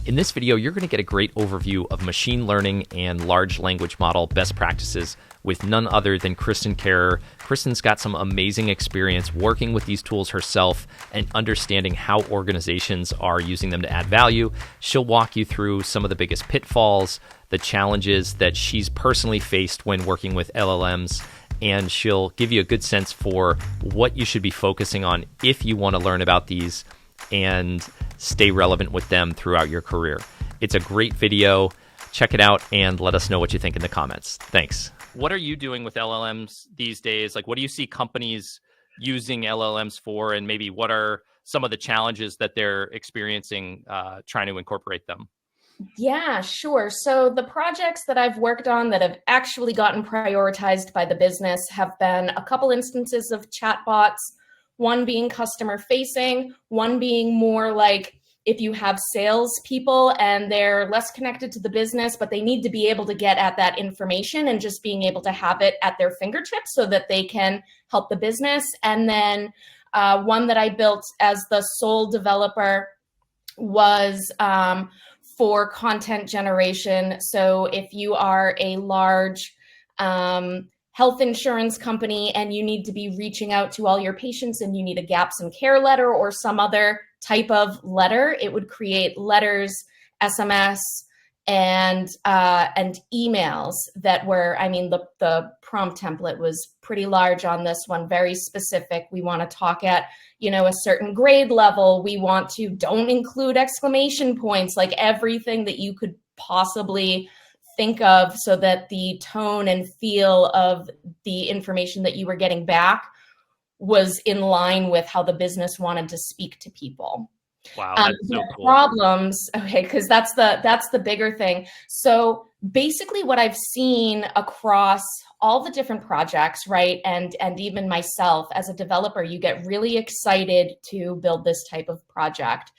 In this video, you're going to get a great overview of machine learning and large language model best practices with none other than Kristen Kehrer. Kristen's got some amazing experience working with these tools herself and understanding how organizations are using them to add value. She'll walk you through some of the biggest pitfalls, the challenges that she's personally faced when working with LLMs, and she'll give you a good sense for what you should be focusing on if you want to learn about these and stay relevant with them throughout your career. It's a great video. Check it out and let us know what you think in the comments. Thanks. What are you doing with LLMs these days? Like, what do you see companies using LLMs for, and maybe what are some of the challenges that they're experiencing trying to incorporate them? Yeah, sure. So the projects that I've worked on that have actually gotten prioritized by the business have been a couple instances of chatbots, one being customer facing, one being more like if you have salespeople and they're less connected to the business, but they need to be able to get at that information and just being able to have it at their fingertips so that they can help the business. And then one that I built as the sole developer was for content generation. So if you are a large health insurance company and you need to be reaching out to all your patients and you need a gaps in care letter or some other type of letter, it would create letters, SMS, and emails that were, I mean, the prompt template was pretty large on this one, very specific. We want to talk at, a certain grade level. We want to don't include exclamation points, like everything that you could possibly think of so that the tone and feel of the information that you were getting back was in line with how the business wanted to speak to people. Wow, that's so cool. Problems, okay, because that's the bigger thing. So basically what I've seen across all the different projects, right, and even myself as a developer, you get really excited to build this type of project.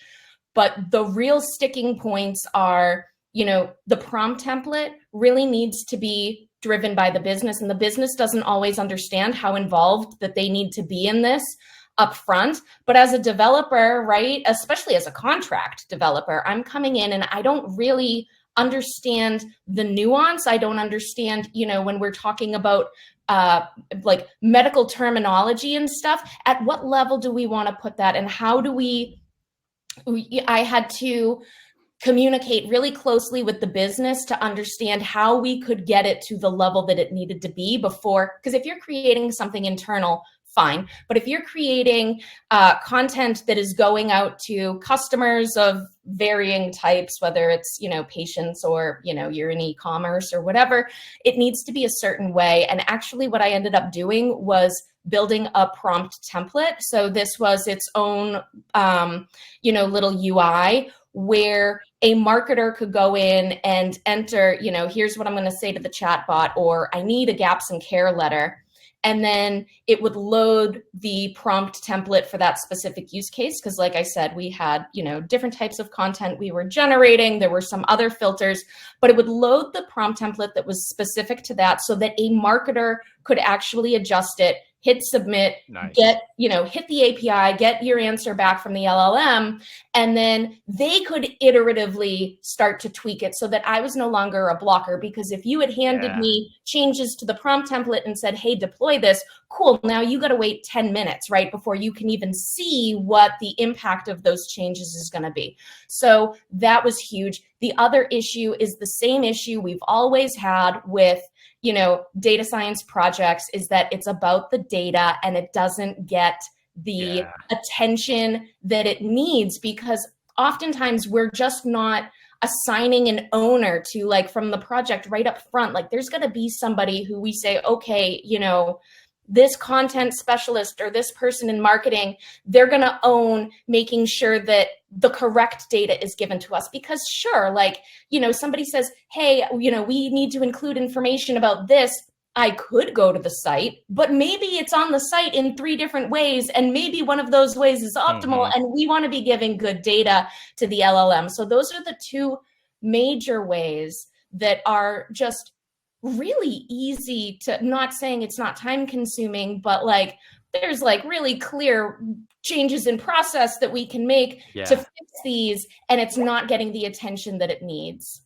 But the real sticking points are, the prompt template really needs to be driven by the business, and the business doesn't always understand how involved that they need to be in this up front. But as a developer, right, especially as a contract developer, I'm coming in and I don't really understand the nuance. I don't understand, when we're talking about like medical terminology and stuff, at what level do we want to put that, and how do I had to communicate really closely with the business to understand how we could get it to the level that it needed to be before. Because if you're creating something internal, fine. But if you're creating content that is going out to customers of varying types, whether it's, patients or, you're in e-commerce or whatever, it needs to be a certain way. And actually what I ended up doing was building a prompt template. So this was its own, little UI where a marketer could go in and enter, here's what I'm going to say to the chatbot, or I need a gaps in care letter. And then it would load the prompt template for that specific use case. Because like I said, we had, different types of content we were generating. There were some other filters, but it would load the prompt template that was specific to that so that a marketer could actually adjust it, hit submit, Nice. Hit the API, get your answer back from the LLM, and then they could iteratively start to tweak it so that I was no longer a blocker. Because if you had handed me changes to the prompt template and said, hey, deploy this, cool, now you got to wait 10 minutes, right, before you can even see what the impact of those changes is going to be. So that was huge. The other issue is the same issue we've always had with data science projects, is that it's about the data and it doesn't get the attention that it needs, because oftentimes we're just not assigning an owner to, like, from the project right up front. Like, there's going to be somebody who we say, okay, this content specialist or this person in marketing, they're going to own making sure that the correct data is given to us. Because sure, like, somebody says, hey, we need to include information about this. I could go to the site, but maybe it's on the site in 3 different ways. And maybe one of those ways is optimal. And we want to be giving good data to the LLM. So those are the 2 major ways that are just really easy to, not saying it's not time consuming, but like there's like really clear changes in process that we can make to Yeah. fix these, and it's not getting the attention that it needs.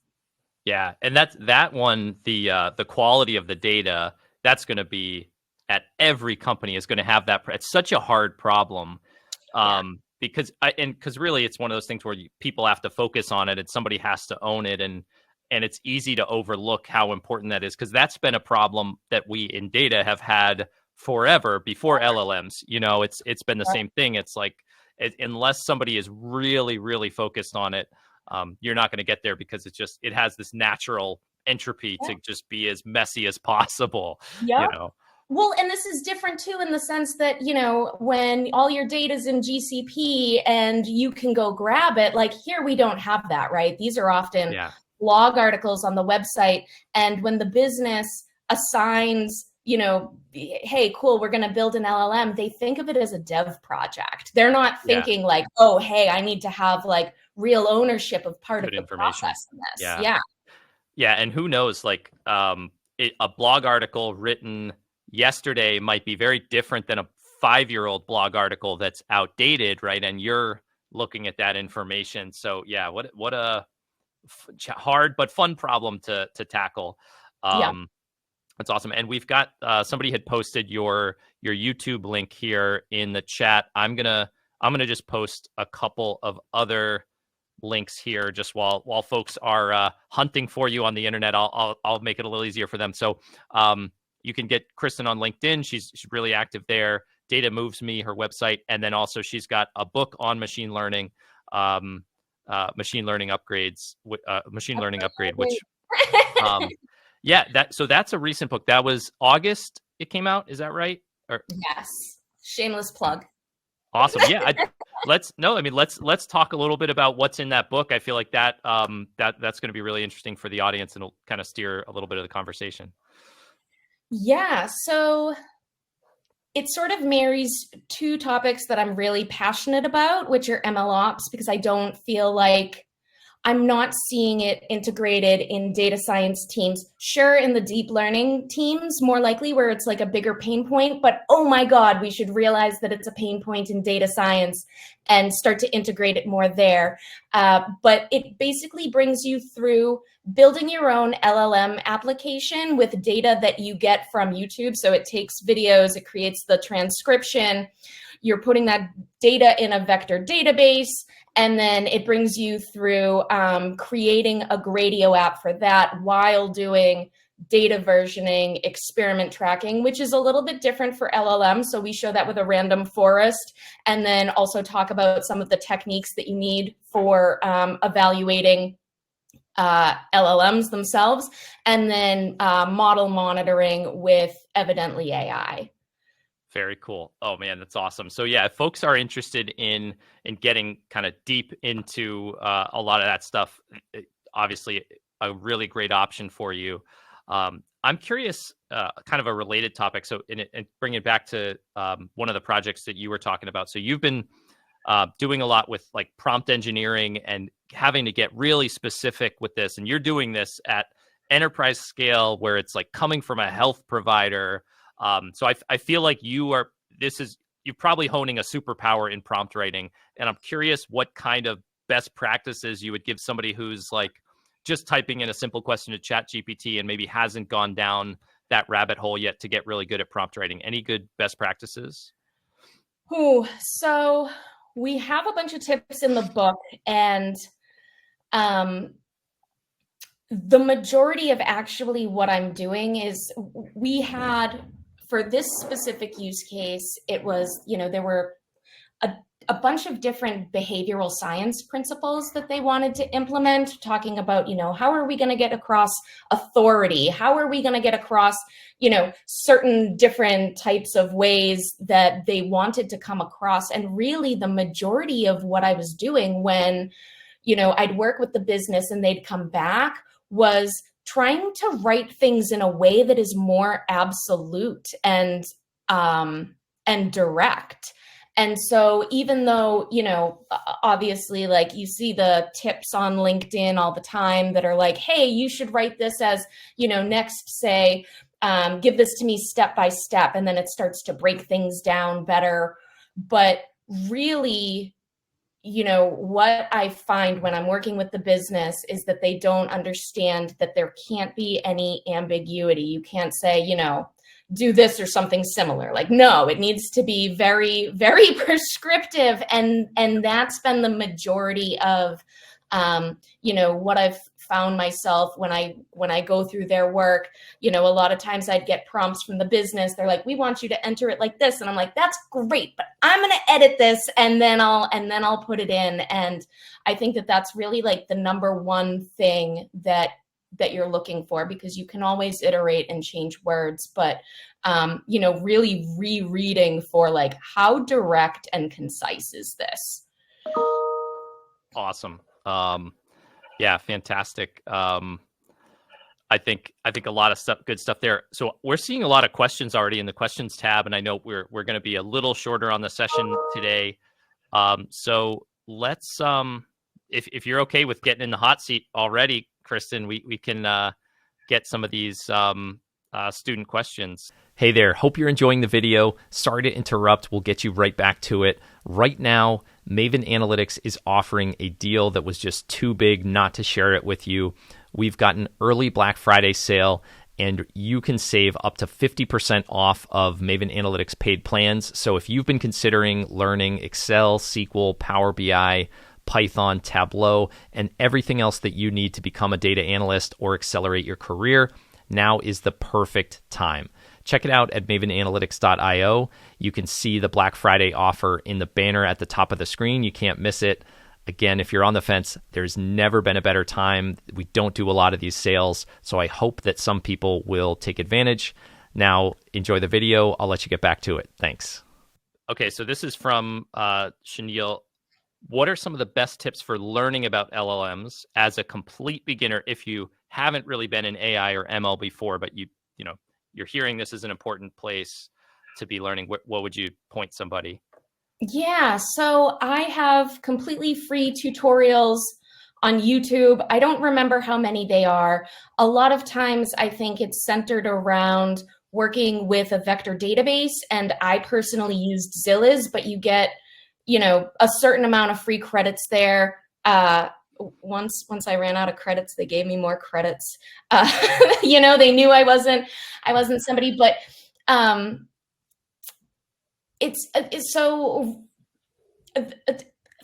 Yeah, and that one, the quality of the data, that's going to be at every company is going to have that. It's such a hard problem, Yeah. because really it's one of those things where people have to focus on it and somebody has to own it, and it's easy to overlook how important that is, because that's been a problem that we in data have had forever before LLMs. It's been the same thing. It's like unless somebody is really really focused on it, you're not going to get there, because it has this natural entropy to just be as messy as possible. Yep. Well, and this is different too, in the sense that, when all your data is in GCP and you can go grab it, like here, we don't have that, right? These are often Yeah. blog articles on the website. And when the business assigns, hey, cool, we're going to build an LLM, they think of it as a dev project. They're not thinking like, oh, hey, I need to have like real ownership of part of the process in this. Yeah, and who knows, like a blog article written yesterday might be very different than a 5-year-old blog article that's outdated, right? And you're looking at that information. So yeah, what a hard but fun problem to tackle. That's awesome. And we've got somebody had posted your YouTube link here in the chat. I'm gonna just post a couple of other links here just while folks are hunting for you on the internet. I'll make it a little easier for them. So you can get Kristen on LinkedIn. She's really active there. Data Moves Me, her website, and then also she's got a book on machine learning, machine learning upgrades, machine learning upgrade, which that's a recent book. That was August it came out. Is that right? Yes. Shameless plug. Awesome. Yeah. Let's talk a little bit about what's in that book. I feel like that's going to be really interesting for the audience, and it'll kind of steer a little bit of the conversation. Yeah. So it sort of marries two topics that I'm really passionate about, which are MLOps, because I don't feel like I'm not seeing it integrated in data science teams. Sure, in the deep learning teams, more likely, where it's like a bigger pain point, but oh my God, we should realize that it's a pain point in data science and start to integrate it more there. But it basically brings you through building your own LLM application with data that you get from YouTube. So it takes videos, it creates the transcription, you're putting that data in a vector database, and then it brings you through creating a Gradio app for that while doing data versioning, experiment tracking, which is a little bit different for LLM. So we show that with a random forest, and then also talk about some of the techniques that you need for evaluating LLMs themselves, and then model monitoring with Evidently AI. Very cool. Oh man, that's awesome. So yeah, if folks are interested in getting kind of deep into a lot of that stuff, obviously a really great option for you. I'm curious, kind of a related topic. So and bring it back to one of the projects that you were talking about. So you've been doing a lot with like prompt engineering and having to get really specific with this, and you're doing this at enterprise scale where it's like coming from a health provider. So I feel like you're probably honing a superpower in prompt writing, and I'm curious what kind of best practices you would give somebody who's like just typing in a simple question to ChatGPT and maybe hasn't gone down that rabbit hole yet to get really good at prompt writing. Any good best practices? So we have a bunch of tips in the book, and the majority of actually what I'm doing is for this specific use case, it was, there were a bunch of different behavioral science principles that they wanted to implement, talking about, how are we going to get across authority? How are we going to get across, certain different types of ways that they wanted to come across? And really the majority of what I was doing when, I'd work with the business and they'd come back was trying to write things in a way that is more absolute and direct. And so even though, obviously, like you see the tips on LinkedIn all the time that are like, hey, you should write this as, next, say, give this to me step by step, and then it starts to break things down better. But really, what I find when I'm working with the business is that they don't understand that there can't be any ambiguity. You can't say, do this or something similar. Like, no, it needs to be very, very prescriptive. And that's been the majority of, what I've found myself when I go through their work. A lot of times I'd get prompts from the business. They're like, we want you to enter it like this. And I'm like, that's great, but I'm going to edit this and then I'll put it in. And I think that that's really like the number one thing that you're looking for, because you can always iterate and change words, but really rereading for like, how direct and concise is this? Awesome. Yeah, fantastic. I think a lot of good stuff there. So we're seeing a lot of questions already in the questions tab, and I know we're going to be a little shorter on the session today. So let's, if you're okay with getting in the hot seat already, Kristen, we can get some of these student questions. Hey there, hope you're enjoying the video. Sorry to interrupt, we'll get you right back to it. Right now, Maven Analytics is offering a deal that was just too big not to share it with you. We've got an early Black Friday sale, and you can save up to 50% off of Maven Analytics paid plans. So if you've been considering learning Excel, SQL, Power BI, Python, Tableau, and everything else that you need to become a data analyst or accelerate your career, now is the perfect time. Check it out at mavenanalytics.io. You can see the Black Friday offer in the banner at the top of the screen. You can't miss it. Again, if you're on the fence, there's never been a better time. We don't do a lot of these sales, so I hope that some people will take advantage. Now, enjoy the video. I'll let you get back to it. Thanks. Okay, so this is from Shanil. What are some of the best tips for learning about LLMs as a complete beginner if you haven't really been in AI or ML before, but you're hearing this is an important place to be learning? What would you point somebody? Yeah, so I have completely free tutorials on YouTube. I don't remember how many they are. A lot of times I think it's centered around working with a vector database, and I personally used Zilliz, but you get, a certain amount of free credits there. Once I ran out of credits, they gave me more credits. They knew I wasn't somebody, but it's so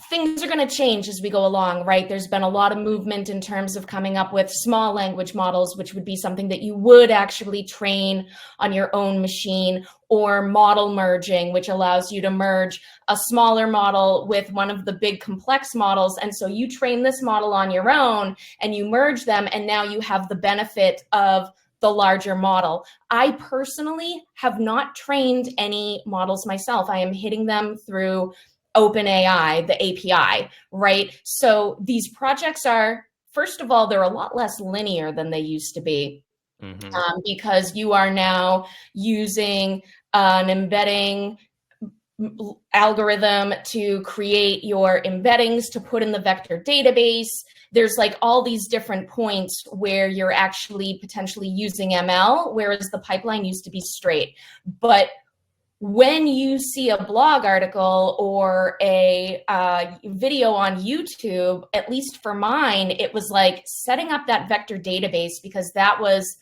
things are going to change as we go along, right? There's been a lot of movement in terms of coming up with small language models, which would be something that you would actually train on your own machine, or model merging, which allows you to merge a smaller model with one of the big complex models. And so you train this model on your own and you merge them, and now you have the benefit of the larger model. I personally have not trained any models myself. I am hitting them through OpenAI, the API, right? So these projects are, first of all, they're a lot less linear than they used to be, because you are now using an embedding algorithm to create your embeddings to put in the vector database. There's like all these different points where you're actually potentially using ML, whereas the pipeline used to be straight. But when you see a blog article or a video on YouTube, at least for mine, it was like setting up that vector database, because that was,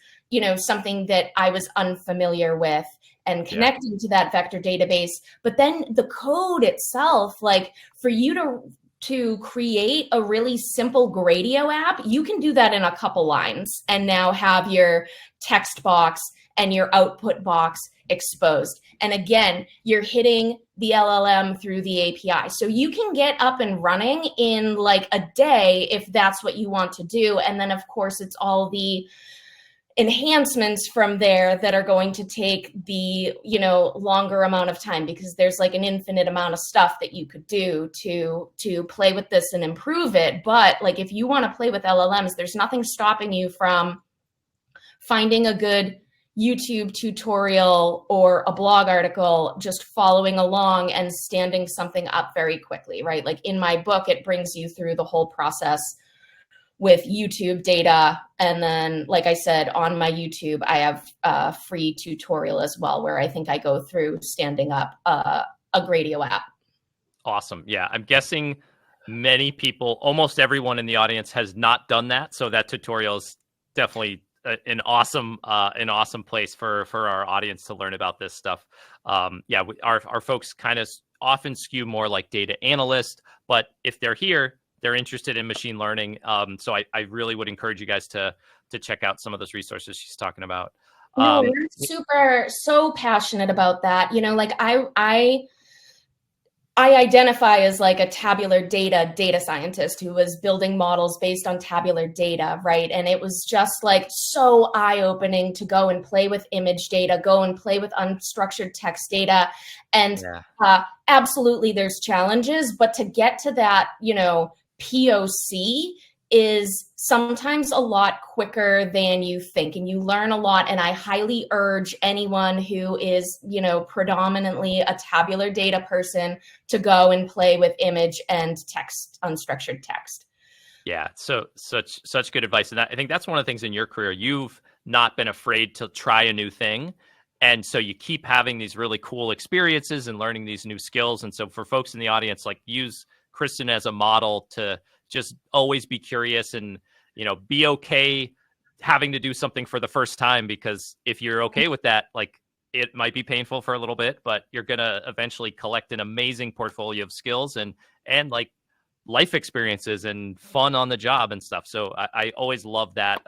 something that I was unfamiliar with, and connecting to that vector database. But then the code itself, like for you to create a really simple Gradio app, you can do that in a couple lines and now have your text box and your output box exposed. And again, you're hitting the LLM through the API. So you can get up and running in like a day if that's what you want to do. And then of course, it's all the enhancements from there that are going to take the, longer amount of time, because there's like an infinite amount of stuff that you could do to play with this and improve it. But like, if you want to play with LLMs, there's nothing stopping you from finding a good YouTube tutorial or a blog article, just following along and standing something up very quickly, right? Like in my book, it brings you through the whole process with YouTube data. And then, like I said, on my YouTube, I have a free tutorial as well, where I think I go through standing up a Gradio app. Awesome. Yeah, I'm guessing many people, almost everyone in the audience has not done that. So that tutorial is definitely an awesome place for our audience to learn about this stuff. Yeah, our folks kind of often skew more like data analyst, but if they're here, they're interested in machine learning. So I really would encourage you guys to check out some of those resources she's talking about. No, we're so passionate about that. You know, like I identify as like a tabular data scientist who was building models based on tabular data, right? And it was just like so eye-opening to go and play with image data, go and play with unstructured text data. And absolutely there's challenges, but to get to that, you know, POC is sometimes a lot quicker than you think, and you learn a lot. And I highly urge anyone who is, you know, predominantly a tabular data person to go and play with image and text, unstructured text. Yeah, so such good advice. And I think that's one of the things in your career, you've not been afraid to try a new thing. And so you keep having these really cool experiences and learning these new skills. And so for folks in the audience, like, use Kristen as a model to just always be curious and, you know, be okay having to do something for the first time, because if you're okay with that, like, it might be painful for a little bit, but you're going to eventually collect an amazing portfolio of skills and like life experiences and fun on the job and stuff. So I always love that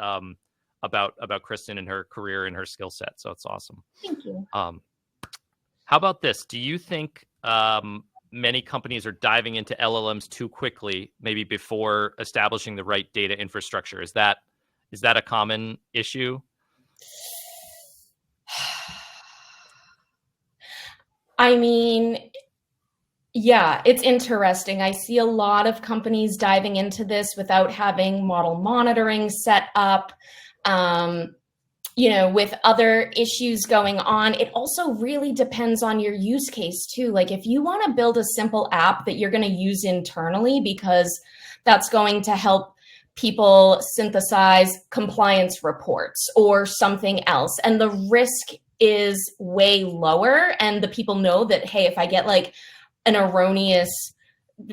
about Kristen and her career and her skill set. So it's awesome. Thank you. How about this? Do you think many companies are diving into LLMs too quickly, maybe before establishing the right data infrastructure? Is that a common issue? I mean, yeah, it's interesting. I see a lot of companies diving into this without having model monitoring set up. You know, with other issues going on, it also really depends on your use case too. Like, if you want to build a simple app that you're going to use internally because that's going to help people synthesize compliance reports or something else, and the risk is way lower, and the people know that, hey, if I get like an erroneous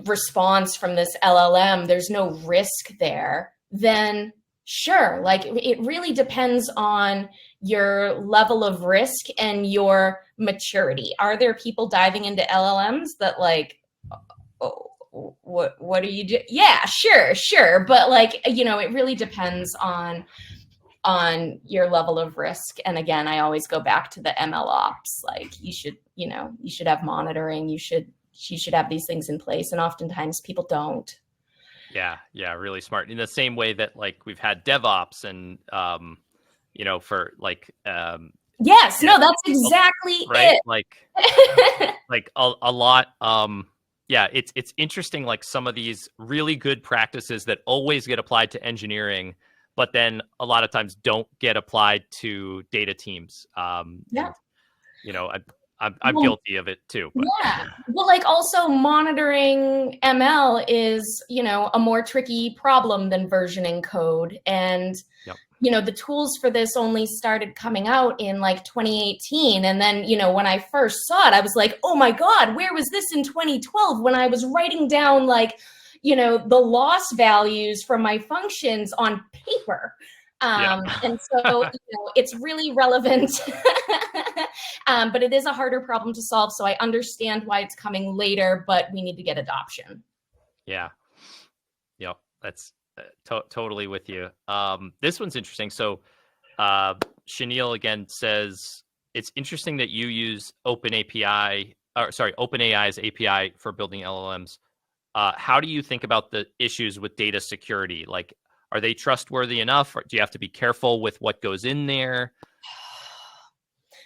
response from this LLM, there's no risk there, then sure. Like, it really depends on your level of risk and your maturity. Are there people diving into LLMs that like, oh, what do you do? Yeah, sure. But like, you know, it really depends on your level of risk. And again, I always go back to the MLOps. Like, you should have monitoring. You should have these things in place. And oftentimes people don't. Yeah, really smart. In the same way that, like, we've had DevOps and, you know, for like, yes, no, that's exactly right. it. Like a lot. Yeah, it's interesting. Like, some of these really good practices that always get applied to engineering, but then a lot of times don't get applied to data teams. And, you know, I'm guilty of it too. But. Yeah. Well, like, also monitoring ML is, you know, a more tricky problem than versioning code. And, you know, the tools for this only started coming out in like 2018. And then, you know, when I first saw it, I was like, oh my God, where was this in 2012 when I was writing down, like, you know, the loss values from my functions on paper? And so, you know, it's really relevant, but it is a harder problem to solve. So I understand why it's coming later, but we need to get adoption. Yeah. Yep. That's totally with you. This one's interesting. So Chenille again says, it's interesting that you use OpenAI's API for building LLMs. How do you think about the issues with data security? Like, are they trustworthy enough? Or do you have to be careful with what goes in there?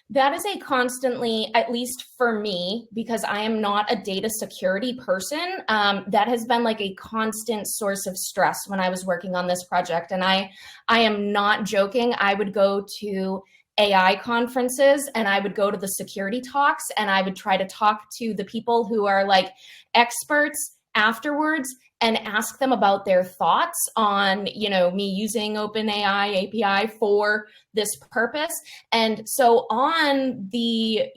That is a constantly, at least for me, because I am not a data security person, that has been like a constant source of stress when I was working on this project. And I am not joking. I would go to AI conferences and I would go to the security talks and I would try to talk to the people who are like experts afterwards. and ask them about their thoughts on, me using OpenAI API for this purpose. And so on the,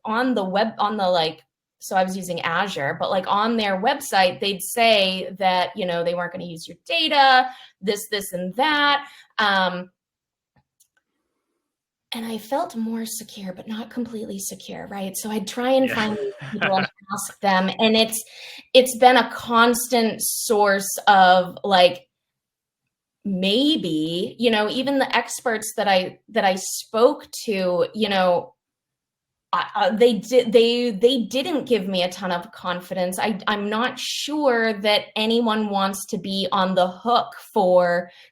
on the web, on the so I was using Azure, but on their website, they'd say that, they weren't going to use your data, this, and that. And I felt more secure, but not completely secure, right? So I'd try and find people and ask them. And it's been a constant source of maybe, even the experts that I spoke to, they didn't give me a ton of confidence. I'm not sure that anyone wants to be on the hook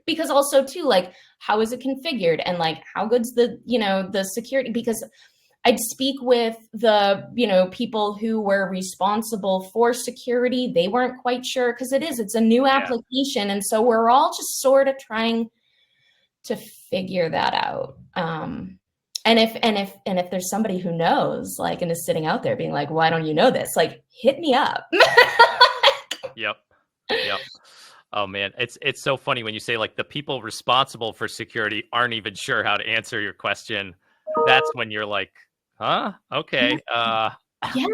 because also too, how is it configured and how good's the, the security? Because I'd speak with the, people who were responsible for security. They weren't quite sure because it's a new application. And so we're all just sort of trying to figure that out. And if there's somebody who knows, and is sitting out there being like, why don't you know this? Hit me up. Yep. Oh man, it's so funny when you say the people responsible for security aren't even sure how to answer your question. That's when you're like, huh? Okay. How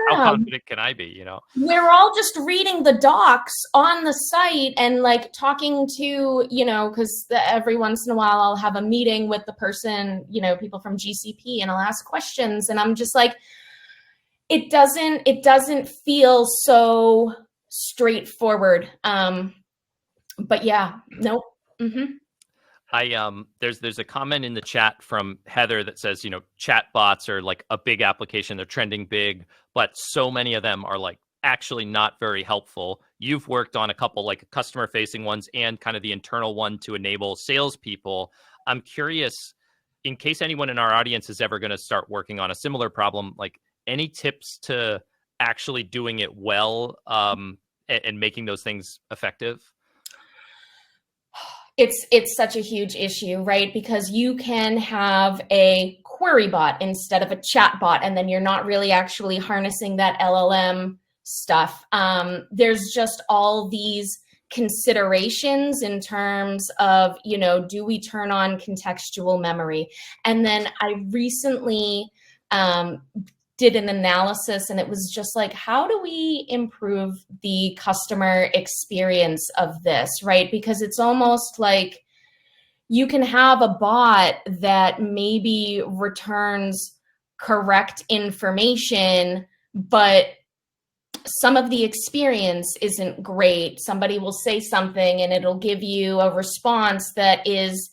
confident can I be? We're all just reading the docs on the site and talking to, because every once in a while I'll have a meeting with the person, people from GCP, and I'll ask questions, and I'm just it doesn't feel so straightforward. But yeah, nope. There's a comment in the chat from Heather that says, chat bots are a big application. They're trending big, but so many of them are actually not very helpful. You've worked on a couple customer facing ones and kind of the internal one to enable salespeople. I'm curious, in case anyone in our audience is ever going to start working on a similar problem, any tips to actually doing it well, and making those things effective? It's such a huge issue, right? Because you can have a query bot instead of a chat bot, and then you're not really actually harnessing that LLM stuff. There's just all these considerations in terms of, do we turn on contextual memory? And then I recently did an analysis, and it was just how do we improve the customer experience of this, right? Because it's almost you can have a bot that maybe returns correct information, but some of the experience isn't great. Somebody will say something and it'll give you a response that is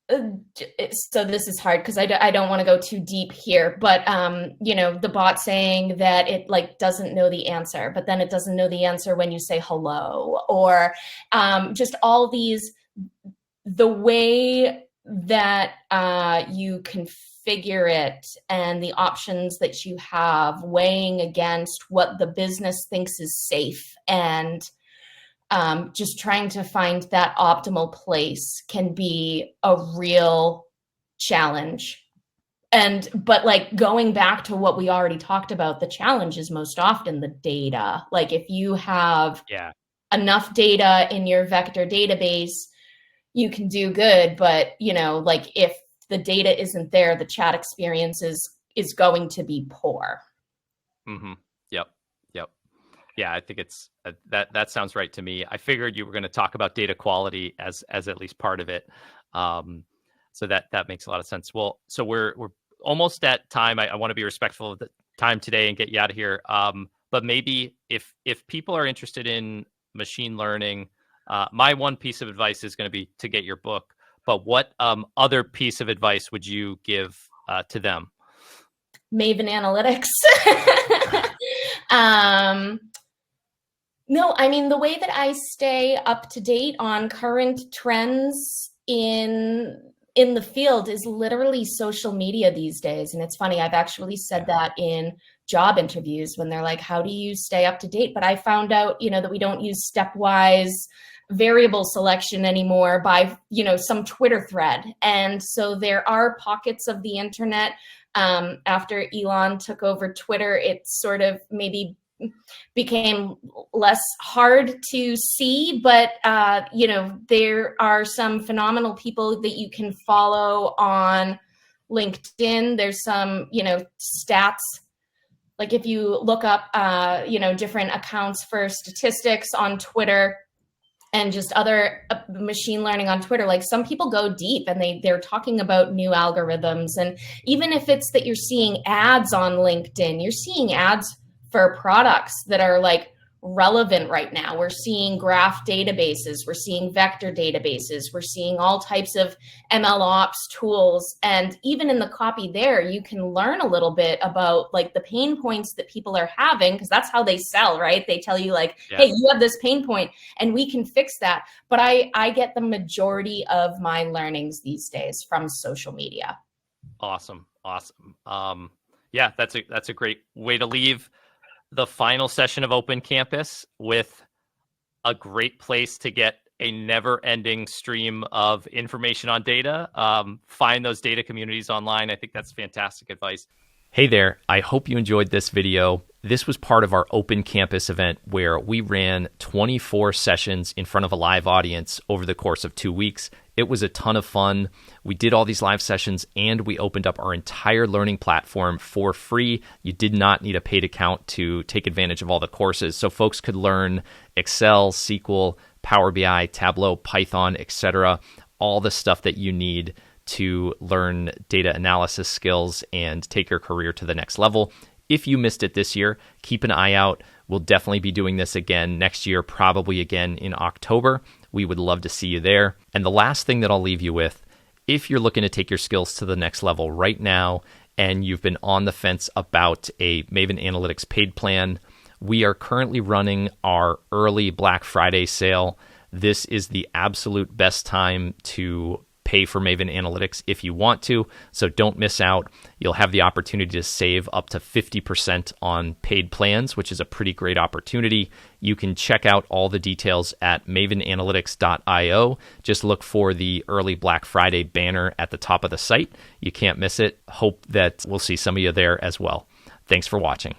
so this is hard because I don't want to go too deep here, but the bot saying that it doesn't know the answer, but then it doesn't know the answer when you say hello, or just all these, the way that you configure it and the options that you have weighing against what the business thinks is safe, and just trying to find that optimal place can be a real challenge. But going back to what we already talked about, the challenge is most often the data. If you have enough data in your vector database, you can do good. But, if the data isn't there, the chat experience is going to be poor. Mm-hmm. Yep. Yeah, I think it's that sounds right to me. I figured you were going to talk about data quality as at least part of it. So that makes a lot of sense. Well, so we're almost at time. I want to be respectful of the time today and get you out of here. But maybe if people are interested in machine learning, my one piece of advice is going to be to get your book. But what other piece of advice would you give to them? Maven Analytics. No, I mean, the way that I stay up to date on current trends in the field is literally social media these days. And it's funny, I've actually said that in job interviews when they're like, how do you stay up to date? But I found out, that we don't use stepwise variable selection anymore by, some Twitter thread. And so there are pockets of the internet, after Elon took over Twitter, it sort of maybe became less hard to see, but there are some phenomenal people that you can follow on LinkedIn. There's some, stats. Like if you look up, different accounts for statistics on Twitter and just other machine learning on Twitter, like some people go deep and they're talking about new algorithms. And even if it's that you're seeing ads on LinkedIn, you're seeing ads for products that are like relevant right now. We're seeing graph databases, we're seeing vector databases, we're seeing all types of MLOps tools. And even in the copy there, you can learn a little bit about like the pain points that people are having, because that's how they sell, right? They tell you like, hey, you have this pain point and we can fix that. But I get the majority of my learnings these days from social media. Awesome. Yeah, that's a great way to leave the final session of Open Campus with a great place to get a never-ending stream of information on data. Find those data communities online. I think that's fantastic advice. Hey there, I hope you enjoyed this video. This was part of our Open Campus event where we ran 24 sessions in front of a live audience over the course of 2 weeks. It was a ton of fun. We did all these live sessions and we opened up our entire learning platform for free. You did not need a paid account to take advantage of all the courses. So folks could learn Excel, SQL, Power BI, Tableau, Python, etc. All the stuff that you need to learn data analysis skills and take your career to the next level. If you missed it this year, keep an eye out. We'll definitely be doing this again next year, probably again in October. We would love to see you there. And the last thing that I'll leave you with, if you're looking to take your skills to the next level right now and you've been on the fence about a Maven Analytics paid plan, we are currently running our early Black Friday sale. This is the absolute best time to pay for Maven Analytics if you want to, so don't miss out. You'll have the opportunity to save up to 50% on paid plans, which is a pretty great opportunity. You can check out all the details at mavenanalytics.io. Just look for the early Black Friday banner at the top of the site. You can't miss it. Hope that we'll see some of you there as well. Thanks for watching.